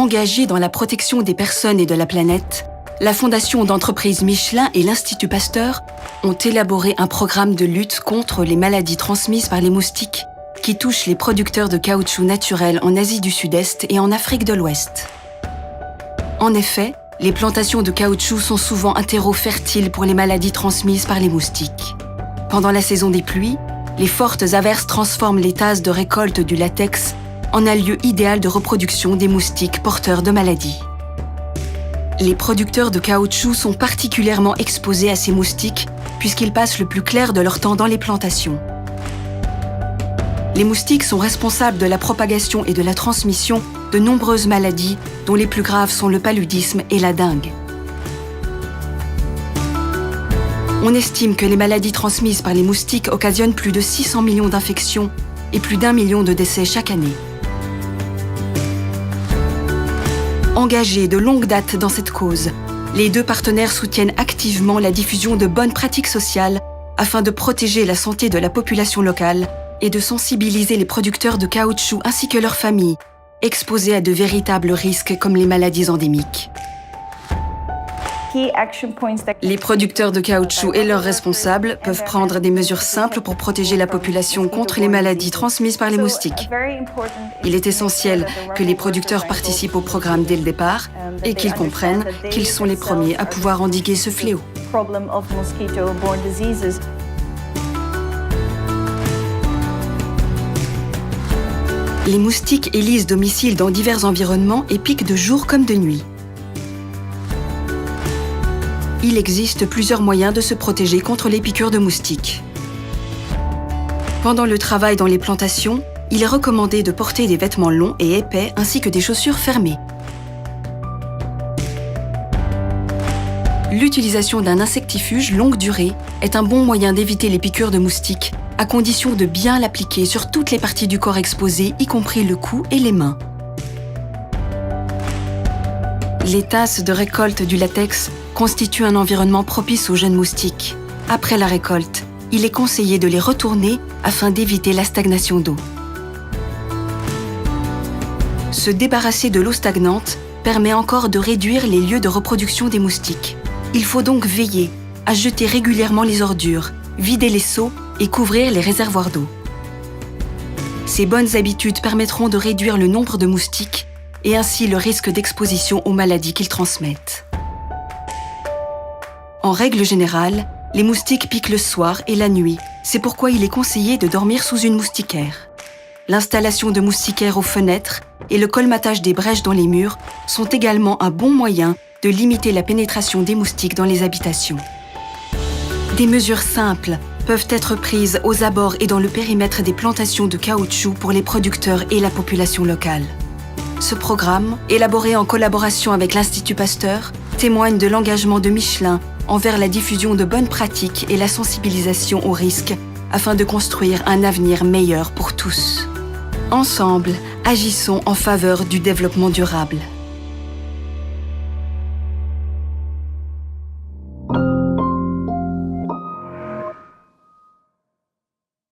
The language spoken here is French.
Engagés dans la protection des personnes et de la planète, la Fondation d'entreprise Michelin et l'Institut Pasteur ont élaboré un programme de lutte contre les maladies transmises par les moustiques qui touchent les producteurs de caoutchouc naturel en Asie du Sud-Est et en Afrique de l'Ouest. En effet, les plantations de caoutchouc sont souvent un terreau fertile pour les maladies transmises par les moustiques. Pendant la saison des pluies, les fortes averses transforment les tasses de récolte du latex en un lieu idéal de reproduction des moustiques porteurs de maladies. Les producteurs de caoutchouc sont particulièrement exposés à ces moustiques puisqu'ils passent le plus clair de leur temps dans les plantations. Les moustiques sont responsables de la propagation et de la transmission de nombreuses maladies, dont les plus graves sont le paludisme et la dengue. On estime que les maladies transmises par les moustiques occasionnent plus de 600 millions d'infections et plus d'1 million de décès chaque année. Engagés de longue date dans cette cause, les deux partenaires soutiennent activement la diffusion de bonnes pratiques sociales afin de protéger la santé de la population locale et de sensibiliser les producteurs de caoutchouc ainsi que leurs familles, exposés à de véritables risques comme les maladies endémiques. Les producteurs de caoutchouc et leurs responsables peuvent prendre des mesures simples pour protéger la population contre les maladies transmises par les moustiques. Il est essentiel que les producteurs participent au programme dès le départ et qu'ils comprennent qu'ils sont les premiers à pouvoir endiguer ce fléau. Les moustiques élisent domicile dans divers environnements et piquent de jour comme de nuit. Il existe plusieurs moyens de se protéger contre les piqûres de moustiques. Pendant le travail dans les plantations, il est recommandé de porter des vêtements longs et épais ainsi que des chaussures fermées. L'utilisation d'un insectifuge longue durée est un bon moyen d'éviter les piqûres de moustiques, à condition de bien l'appliquer sur toutes les parties du corps exposées, y compris le cou et les mains. Les tasses de récolte du latex constituent un environnement propice aux jeunes moustiques. Après la récolte, il est conseillé de les retourner afin d'éviter la stagnation d'eau. Se débarrasser de l'eau stagnante permet encore de réduire les lieux de reproduction des moustiques. Il faut donc veiller à jeter régulièrement les ordures, vider les seaux et couvrir les réservoirs d'eau. Ces bonnes habitudes permettront de réduire le nombre de moustiques et ainsi le risque d'exposition aux maladies qu'ils transmettent. En règle générale, les moustiques piquent le soir et la nuit. C'est pourquoi il est conseillé de dormir sous une moustiquaire. L'installation de moustiquaires aux fenêtres et le colmatage des brèches dans les murs sont également un bon moyen de limiter la pénétration des moustiques dans les habitations. Des mesures simples peuvent être prises aux abords et dans le périmètre des plantations de caoutchouc pour les producteurs et la population locale. Ce programme, élaboré en collaboration avec l'Institut Pasteur, témoigne de l'engagement de Michelin envers la diffusion de bonnes pratiques et la sensibilisation aux risques afin de construire un avenir meilleur pour tous. Ensemble, agissons en faveur du développement durable.